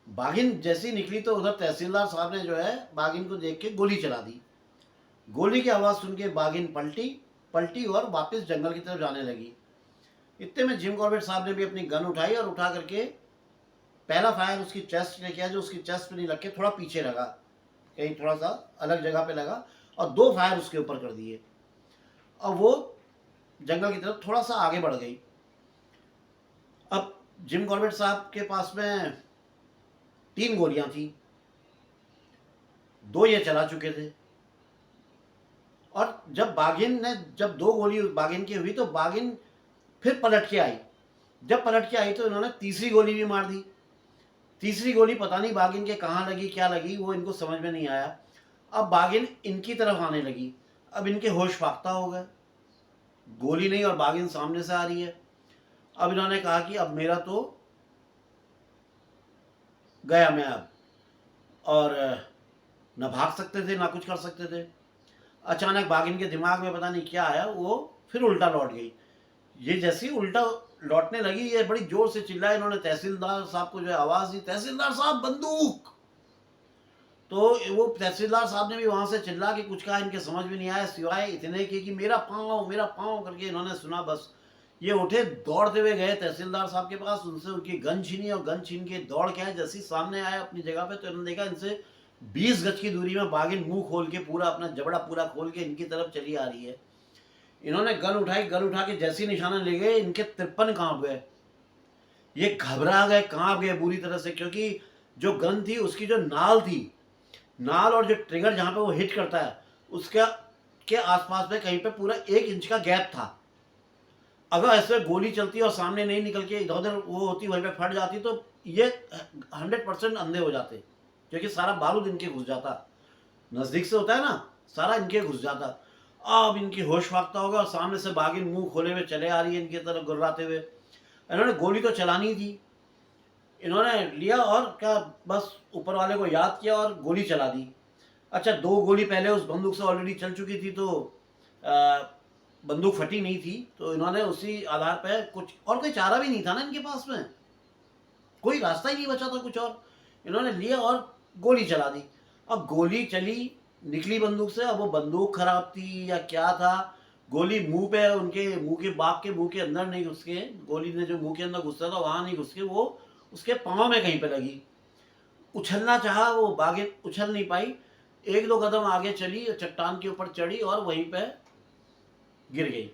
बागिन जैसी निकली तो उधर तहसीलदार साहब ने जो है बागिन को देख के गोली चला दी। गोली की आवाज़ सुन के बागिन पलटी और वापस जंगल की तरफ जाने लगी। इतने में जिम कॉर्बेट साहब ने भी अपनी गन उठाई और उठा करके पहला फायर उसकी चेस्ट में किया, जो उसकी चेस्ट पे नहीं लग के थोड़ा पीछे लगा, कहीं थोड़ा सा अलग जगह पे लगा, और 2 फायर उसके ऊपर कर दिए और वो जंगल की तरफ थोड़ा सा आगे बढ़ गई। अब जिम कॉर्बेट साहब के पास में 3 गोलियां थी, 2 ये चला चुके थे, और जब 2 गोली बागिन की हुई तो बागिन फिर पलट के आई। जब पलट के आई तो इन्होंने तीसरी गोली भी मार दी। तीसरी गोली पता नहीं बाघिन के कहाँ लगी, क्या लगी, वो इनको समझ में नहीं आया। अब बाघिन इनकी तरफ आने लगी। अब इनके होश फाख्ता हो गए, गोली नहीं और बाघिन सामने से आ रही है। अब इन्होंने कहा कि अब मेरा तो गया मैं अब, और न भाग सकते थे ना कुछ कर सकते थे। अचानक बाघिन के दिमाग में पता नहीं क्या आया, वो फिर उल्टा लौट गई। ये जैसी उल्टा लौटने लगी, ये बड़ी जोर से चिल्लाए। इन्होंने तहसीलदार साहब को जो है आवाज़ दी, तहसीलदार साहब बंदूक। तो वो तहसीलदार साहब ने भी वहाँ से चिल्ला के कुछ कहा, इनके समझ में नहीं आया, सिवाय इतने की कि मेरा पाँव करके इन्होंने सुना। बस ये उठे, दौड़ते हुए गए तहसीलदार साहब के पास, उनसे उनकी गन छीनी और गन छीन के दौड़ के आए। जैसे ही सामने आया अपनी जगह पे, तो इन्होंने देखा इनसे 20 गज की दूरी में बाघिन मुंह खोल के, पूरा अपना जबड़ा पूरा खोल के इनकी तरफ चली आ रही है। इन्होंने गन उठाई, गन उठा के जैसी निशाना ले गए, इनके 53 कांप गए। ये घबरा गए, कांप गए बुरी तरह से, क्योंकि जो गन थी उसकी जो नाल थी, नाल और जो ट्रिगर जहाँ पे वो हिट करता है, उसका के आसपास में कहीं पे पूरा 1 इंच का गैप था। अगर ऐसे गोली चलती और सामने नहीं निकल के इधर उधर वो होती, वहीं पे फट जाती, तो ये 100% अंधे हो जाते, क्योंकि सारा बारूद इनके घुस जाता। नज़दीक से होता है ना, सारा इनके घुस जाता। अब इनकी होश फाख्ता होगा और सामने से बाघिन मुंह खोले हुए चले आ रही है इनकी तरफ गुर्राते हुए। इन्होंने गोली तो चलानी थी, इन्होंने लिया और क्या, बस ऊपर वाले को याद किया और गोली चला दी। अच्छा, 2 गोली पहले उस बंदूक से ऑलरेडी चल चुकी थी, तो बंदूक फटी नहीं थी। तो इन्होंने उसी आधार पर, कुछ और कोई चारा भी नहीं था ना इनके पास में, कोई रास्ता ही नहीं बचा था कुछ और। इन्होंने लिया और गोली चला दी। अब गोली चली, निकली बंदूक से। अब वो बंदूक खराब थी या क्या था, गोली मुंह पे, उनके मुंह के, बाप के मुंह के अंदर नहीं घुस के, गोली ने जो मुंह के अंदर घुसा था वहां नहीं घुस के, वो उसके पाँव में कहीं पे लगी। उछलना चाहा, वो बाघिन उछल नहीं पाई। 1-2 कदम आगे चली, चट्टान के ऊपर चढ़ी और वहीं पे गिर गई।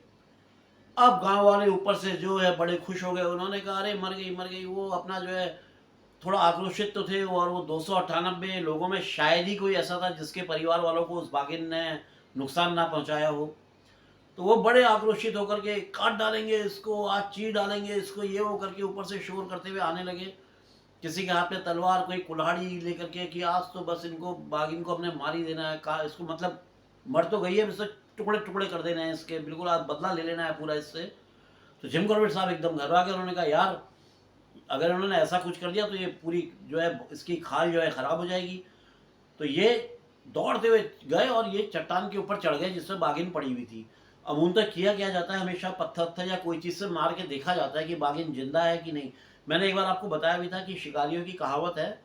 अब गांव वाले ऊपर से जो है बड़े खुश हो गए, उन्होंने कहा अरे मर गई मर गई। वो अपना जो है थोड़ा आक्रोशित तो थे, और वो 298 लोगों में शायद ही कोई ऐसा था जिसके परिवार वालों को उस बाघिन ने नुकसान ना पहुंचाया हो। तो वो बड़े आक्रोशित होकर के, काट डालेंगे इसको, आज चीर डालेंगे इसको, ये वो करके ऊपर से शोर करते हुए आने लगे। किसी के हाथ में तलवार, कोई कुल्हाड़ी लेकर के, कि आज तो बस इनको, बाघिन को हमने मार ही देना है, का इसको, मतलब मर तो गई है, इससे टुकड़े टुकड़े कर देना है इसके, बिल्कुल आज बदला ले लेना है पूरा इससे। तो जिम कॉर्बेट साहब एकदम घबरा के उन्होंने कहा यार, अगर उन्होंने ऐसा कुछ कर दिया तो ये पूरी जो है इसकी खाल जो है ख़राब हो जाएगी। तो ये दौड़ते हुए गए और ये चट्टान के ऊपर चढ़ गए जिसमें बाघिन पड़ी हुई थी। अमून तक किया क्या जाता है, हमेशा पत्थर वत्थर या कोई चीज़ से मार के देखा जाता है कि बाघिन जिंदा है कि नहीं। मैंने एक बार आपको बताया भी था कि शिकारियों की कहावत है,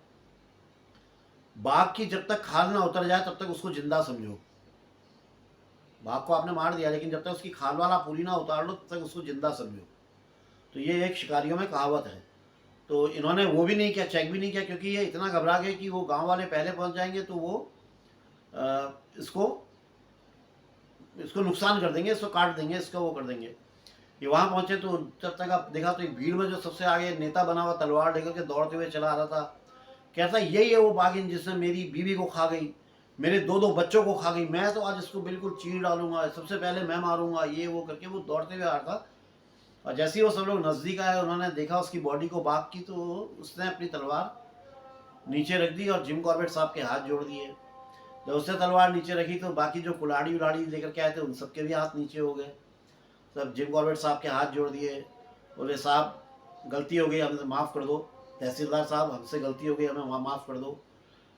बाघ की जब तक खाल ना उतर जाए तब तक उसको जिंदा समझो। बाघ को आपने मार दिया, लेकिन जब तक उसकी खाल वाला पूरी ना उतार लो तब तक उसको जिंदा समझो। तो ये एक शिकारियों में कहावत है। तो इन्होंने वो भी नहीं किया, चेक भी नहीं किया, क्योंकि ये इतना घबरा गए कि वो गांव वाले पहले पहुंच जाएंगे तो वो इसको इसको नुकसान कर देंगे, इसको काट देंगे, इसको वो कर देंगे। ये वहाँ पहुंचे तो जब तक आप देखा तो एक भीड़ में जो सबसे आगे नेता बना हुआ तलवार लेकर के दौड़ते हुए चला आ रहा था, कहता यही है वो बाघिन जिसने मेरी बीवी को खा गई, मेरे 2-2 बच्चों को खा गई, मैं तो आज इसको बिल्कुल चीर डालूंगा, सबसे पहले मैं मारूंगा, ये वो करके वो दौड़ते हुए आ रहा था। और जैसे ही वो सब लोग नज़दीक आए, उन्होंने देखा उसकी बॉडी को बाघ की, तो उसने अपनी तलवार नीचे रख दी और जिम कॉर्बेट साहब के हाथ जोड़ दिए। जब उसने तलवार नीचे रखी तो बाकी जो कुल्हाड़ी उलाड़ी लेकर के आए थे उन सबके भी हाथ नीचे हो गए। सब जिम कॉर्बेट साहब के हाथ जोड़ दिए, बोले साहब गलती हो गई, हमसे माफ़ कर दो, तहसीलदार साहब हमसे गलती हो गई, हमें माफ़ कर दो,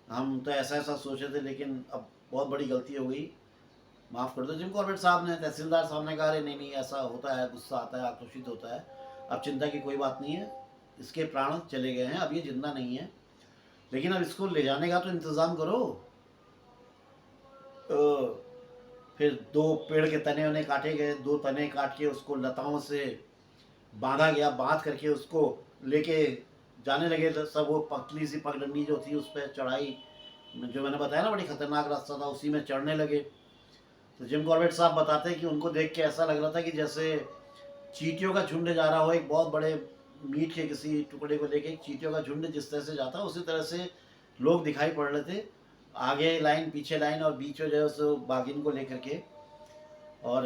हम तो ऐसा ऐसा सोचे थे लेकिन अब बहुत बड़ी गलती हो गई, माफ़ कर दो। जिम कॉर्बेट साहब ने, तहसीलदार साहब ने कहा अरे नहीं नहीं, ऐसा होता है, गुस्सा आता है, आक्रोशित होता है, अब चिंता की कोई बात नहीं है, इसके प्राण चले गए हैं, अब ये जिंदा नहीं है, लेकिन अब इसको ले जाने का तो इंतज़ाम करो। तो फिर 2 पेड़ के तने उन्हें काटे गए, 2 तने काट के उसको लताओं से बांधा गया, बांध करके उसको लेके जाने लगे। तो सब वो पतली सी पगडंडी जो थी उस पर चढ़ाई, जो मैंने बताया ना बड़ी खतरनाक रास्ता था, उसी में चढ़ने लगे। तो जिम कॉर्बेट साहब बताते हैं कि उनको देख के ऐसा लग रहा था कि जैसे चींटियों का झुंड जा रहा हो, एक बहुत बड़े मीट के किसी टुकड़े को लेके चींटियों का झुंड जिस तरह से जाता है उसी तरह से लोग दिखाई पड़ रहे थे, आगे लाइन पीछे लाइन, और बीच में जो है उस बाघिन को लेकर के। और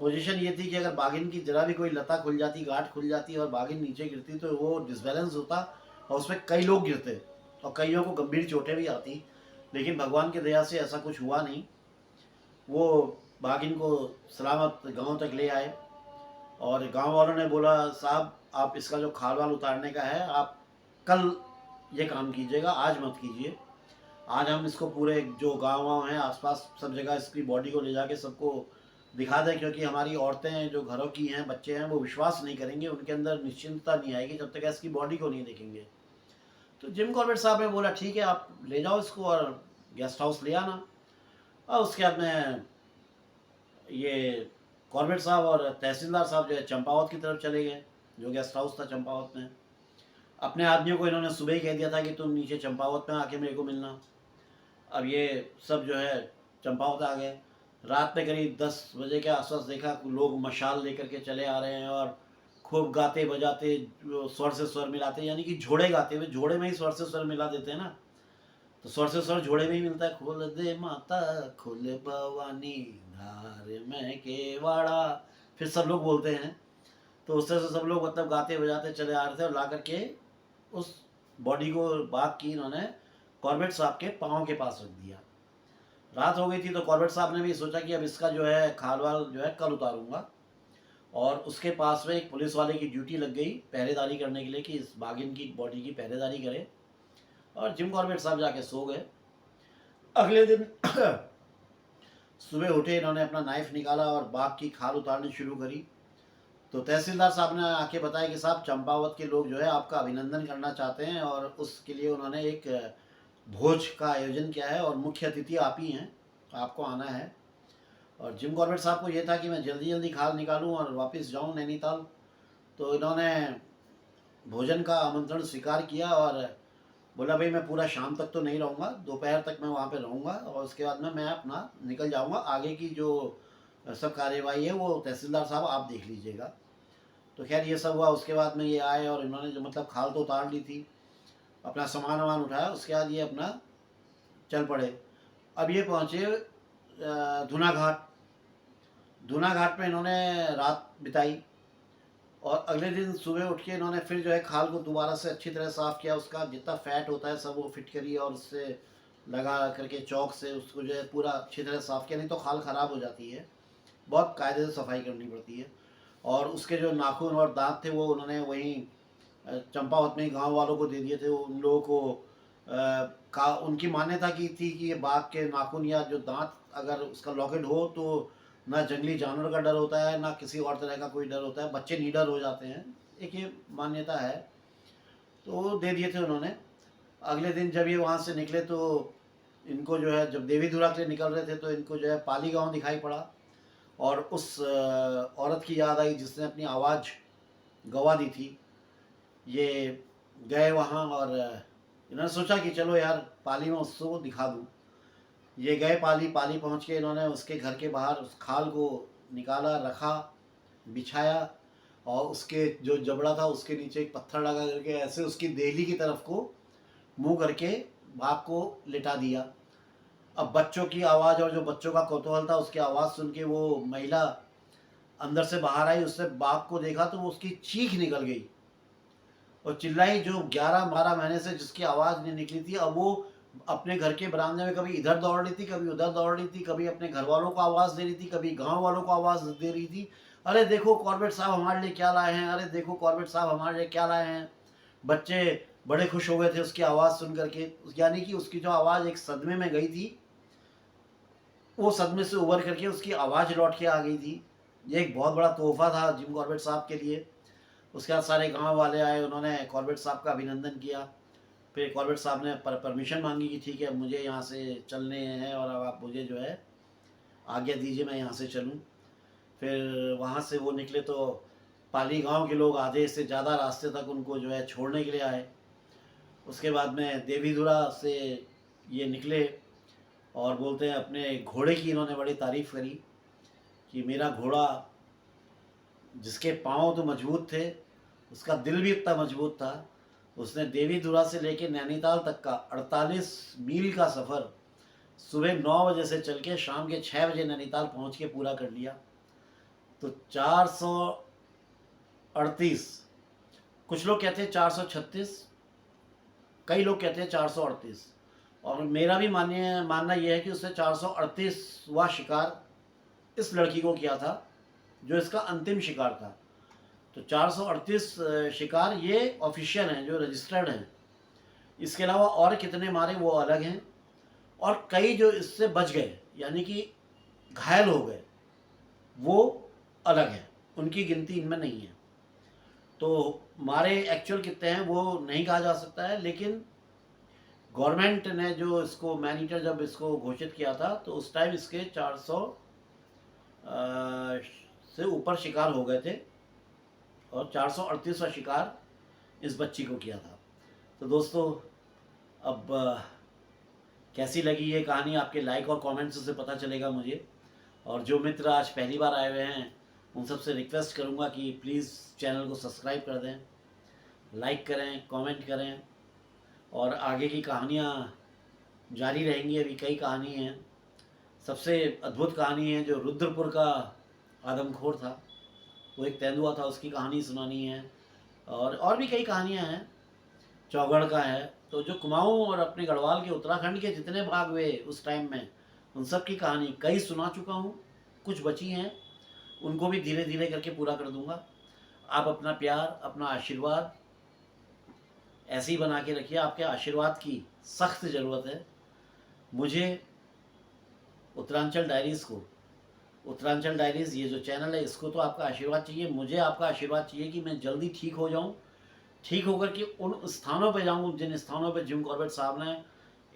पोजीशन ये थी कि अगर बाघिन की जरा भी कोई लता खुल जाती, गांठ खुल जाती और बाघिन नीचे गिरती तो वो डिसबैलेंस होता, और उसमें कई लोग गिरते और कईयों को गंभीर चोटें भी आती, लेकिन भगवान की दया से ऐसा कुछ हुआ नहीं। वो बाघिन को सलामत गांव तक ले आए और गांव वालों ने बोला साहब आप इसका जो खाल वाल उतारने का है आप कल ये काम कीजिएगा, आज मत कीजिए। आज हम इसको पूरे जो गांव वाँव हैं आसपास सब जगह इसकी बॉडी को ले जाके सबको दिखा दें, क्योंकि हमारी औरतें जो घरों की हैं, बच्चे हैं, वो विश्वास नहीं करेंगे, उनके अंदर निश्चिंतता नहीं आएगी जब तक इसकी बॉडी को नहीं देखेंगे। तो जिम कॉर्बेट साहब ने बोला ठीक है आप ले जाओ इसको और गेस्ट हाउस ले आना। और उसके बाद में ये कॉर्बेट साहब और तहसीलदार साहब जो है चंपावत की तरफ चले गए, जो गेस्ट हाउस था चंपावत में। अपने आदमियों को इन्होंने सुबह ही कह दिया था कि तुम नीचे चंपावत में आके मेरे को मिलना। अब ये सब जो है चंपावत आ गए। रात में करीब 10 बजे के आसपास देखा लोग मशाल लेकर के चले आ रहे हैं और खूब गाते बजाते स्वर से स्वर मिलाते, यानी कि झोड़े गाते हुए, झोड़े में ही स्वर से स्वर मिला देते हैं ना, तो स्वर से स्वर झोड़े में ही मिलता है। खोल दे माता खोल भवानी धार में केवाड़ा, फिर सब लोग बोलते हैं। तो उस तरह से सब लोग मतलब गाते बजाते चले आ रहे थे और ला करके उस बॉडी को बाघ की इन्होंने कॉर्बेट साहब के पाँव के पास रख दिया। रात हो गई थी तो कॉर्बेट साहब ने भी सोचा कि अब इसका जो है खालवाल जो है कल उतारूंगा, और उसके पास में एक पुलिस वाले की ड्यूटी लग गई पहरेदारी करने के लिए कि इस बाघिन की बॉडी की पहरेदारी करे। और जिम कॉर्बेट साहब जाके सो गए। अगले दिन सुबह उठे, इन्होंने अपना नाइफ निकाला और बाघ की खाल उतारनी शुरू करी। तो तहसीलदार साहब ने आके बताया कि साहब चंपावत के लोग जो है आपका अभिनंदन करना चाहते हैं और उसके लिए उन्होंने एक भोज का आयोजन किया है और मुख्य अतिथि आप ही हैं, आपको आना है। और जिम कॉर्बेट साहब को ये था कि मैं जल्दी जल्दी खाल निकालूं और वापस जाऊं नैनीताल। तो इन्होंने भोजन का आमंत्रण स्वीकार किया और बोला भाई मैं पूरा शाम तक तो नहीं रहूँगा, दोपहर तक मैं वहाँ पे रहूँगा और उसके बाद में मैं अपना निकल जाऊँगा। आगे की जो सब कार्यवाही है वो तहसीलदार साहब आप देख लीजिएगा। तो खैर ये सब हुआ। उसके बाद में ये आए और इन्होंने जो मतलब खाल तो उतार ली थी, अपना सामान वामान उठाया, उसके बाद ये अपना चल पड़े। अब ये पहुँचे धुना घाट। धुना घाट में इन्होंने रात बिताई और अगले दिन सुबह उठ के इन्होंने फिर जो है खाल को दोबारा से अच्छी तरह साफ़ किया, उसका जितना फैट होता है सब वो फिट करी और उससे लगा करके चौक से उसको जो है पूरा अच्छी तरह साफ़ किया, नहीं तो खाल ख़राब हो जाती है, बहुत कायदे से सफाई करनी पड़ती है। और उसके जो नाखून और दांत थे वो उन्होंने वहीं चंपावत में गांव वालों को दे दिए थे। उन लोगों को उनकी मान्यता की थी कि ये बाघ के नाखून या जो दांत अगर उसका लॉकेट हो तो ना जंगली जानवर का डर होता है ना किसी और तरह का कोई डर होता है, बच्चे निडर हो जाते हैं, एक ये मान्यता है। तो वो दे दिए थे उन्होंने। अगले दिन जब ये वहाँ से निकले तो इनको जो है जब देवीधुरा के लिए निकल रहे थे तो इनको जो है पाली गांव दिखाई पड़ा और उस औरत की याद आई जिसने अपनी आवाज़ गवा दी थी। ये गए वहाँ और इन्होंने सोचा कि चलो यार पाली में उसको दिखा दूँ। ये गए पाली। पाली पहुँच के इन्होंने उसके घर के बाहर उस खाल को निकाला, रखा, बिछाया और उसके जो जबड़ा था उसके नीचे एक पत्थर लगा करके ऐसे उसकी देहली की तरफ को मुँह करके बाघ को लिटा दिया। अब बच्चों की आवाज़ और जो बच्चों का कौतूहल था उसकी आवाज़ सुन के वो महिला अंदर से बाहर आई, उसने बाघ को देखा तो वो उसकी चीख निकल गई और चिल्लाई, जो 11-12 महीने से जिसकी आवाज़ नहीं निकली थी। अब वो अपने घर के बरामदे में कभी इधर दौड़ रही थी, कभी उधर दौड़ रही थी, कभी अपने घर वालों को आवाज़ दे रही थी, कभी गांव वालों को आवाज़ दे रही थी, अरे देखो कॉर्बेट साहब हमारे लिए क्या लाए हैं, अरे देखो कॉर्बेट साहब हमारे लिए क्या लाए हैं। बच्चे बड़े खुश हो गए थे उसकी आवाज़ सुन करके, यानी कि उसकी जो आवाज़ एक सदमे में गई थी वो सदमे से उबर करके उसकी आवाज़ लौट के आ गई थी। ये एक बहुत बड़ा तोहफा था जिम कॉर्बेट साहब के लिए। उसके बाद सारे गांव वाले आए, उन्होंने कॉर्बेट साहब का अभिनंदन किया। फिर कॉर्बेट साहब ने परमिशन मांगी कि ठीक है मुझे यहाँ से चलने हैं और अब आप मुझे जो है आज्ञा दीजिए मैं यहाँ से चलूँ। फिर वहाँ से वो निकले तो पाली गांव के लोग आधे से ज़्यादा रास्ते तक उनको जो है छोड़ने के लिए आए। उसके बाद में देवीधुरा से ये निकले और बोलते हैं अपने घोड़े की इन्होंने बड़ी तारीफ़ करी कि मेरा घोड़ा जिसके पाँव तो मजबूत थे उसका दिल भी इतना मजबूत था। उसने देवीधुरा से लेकर नैनीताल तक का 48 मील का सफ़र सुबह 9 बजे से चल के शाम के 6 बजे नैनीताल पहुंच के पूरा कर लिया। तो 438, कुछ लोग कहते हैं 436, कई लोग कहते हैं 438, और मेरा भी मानना यह है कि उसने 438वां शिकार इस लड़की को किया था जो इसका अंतिम शिकार था। तो 438 शिकार ये ऑफिशियल हैं, जो रजिस्टर्ड हैं। इसके अलावा और कितने मारे वो अलग हैं, और कई जो इससे बच गए यानी कि घायल हो गए वो अलग है, उनकी गिनती इनमें नहीं है। तो मारे एक्चुअल कितने हैं वो नहीं कहा जा सकता है, लेकिन गवर्नमेंट ने जो इसको मैन ईटर जब इसको घोषित किया था तो उस टाइम इसके 400 से ऊपर शिकार हो गए थे, और 438वां शिकार इस बच्ची को किया था। तो दोस्तों, अब कैसी लगी ये कहानी आपके लाइक और कमेंट्स से पता चलेगा मुझे। और जो मित्र आज पहली बार आए हुए हैं उन सबसे रिक्वेस्ट करूँगा कि प्लीज़ चैनल को सब्सक्राइब कर दें, लाइक करें, कमेंट करें, और आगे की कहानियाँ जारी रहेंगी। अभी कई कहानी हैं। सबसे अद्भुत कहानी है जो रुद्रपुर का आदमखोर था, वो एक तेंदुआ था, उसकी कहानी सुनानी है। और भी कई कहानियाँ हैं, चौगढ़ का है। तो जो कुमाऊँ और अपने गढ़वाल के उत्तराखंड के जितने भाग हुए उस टाइम में, उन सब की कहानी कई सुना चुका हूँ, कुछ बची हैं, उनको भी धीरे धीरे करके पूरा कर दूँगा। आप अपना प्यार, अपना आशीर्वाद ऐसे ही बना के रखिए। आपके आशीर्वाद की सख्त ज़रूरत है मुझे। उत्तरांचल डायरीज़ ये जो चैनल है, इसको तो आपका आशीर्वाद चाहिए, मुझे आपका आशीर्वाद चाहिए कि मैं जल्दी ठीक हो जाऊं, ठीक होकर के उन स्थानों पे जाऊं जिन स्थानों पे जिम कॉर्बेट साहब ने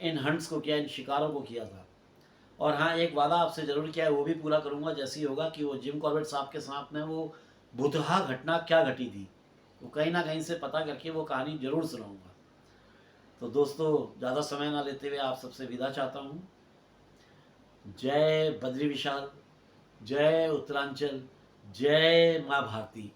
इन हंट्स को किया, इन शिकारों को किया था। और हाँ, एक वादा आपसे ज़रूर किया है, वो भी पूरा करूँगा जैसे ही होगा, कि वो जिम कॉर्बेट साहब के साथ में वो भुतहा घटना क्या घटी थी, वो कहीं ना कहीं से पता करके वो कहानी ज़रूर सुनाऊँगा। तो दोस्तों, ज़्यादा समय ना लेते हुए आप सबसे विदा चाहता हूँ। जय बद्री विशाल, जय उत्तरांचल, जय माँ भारती।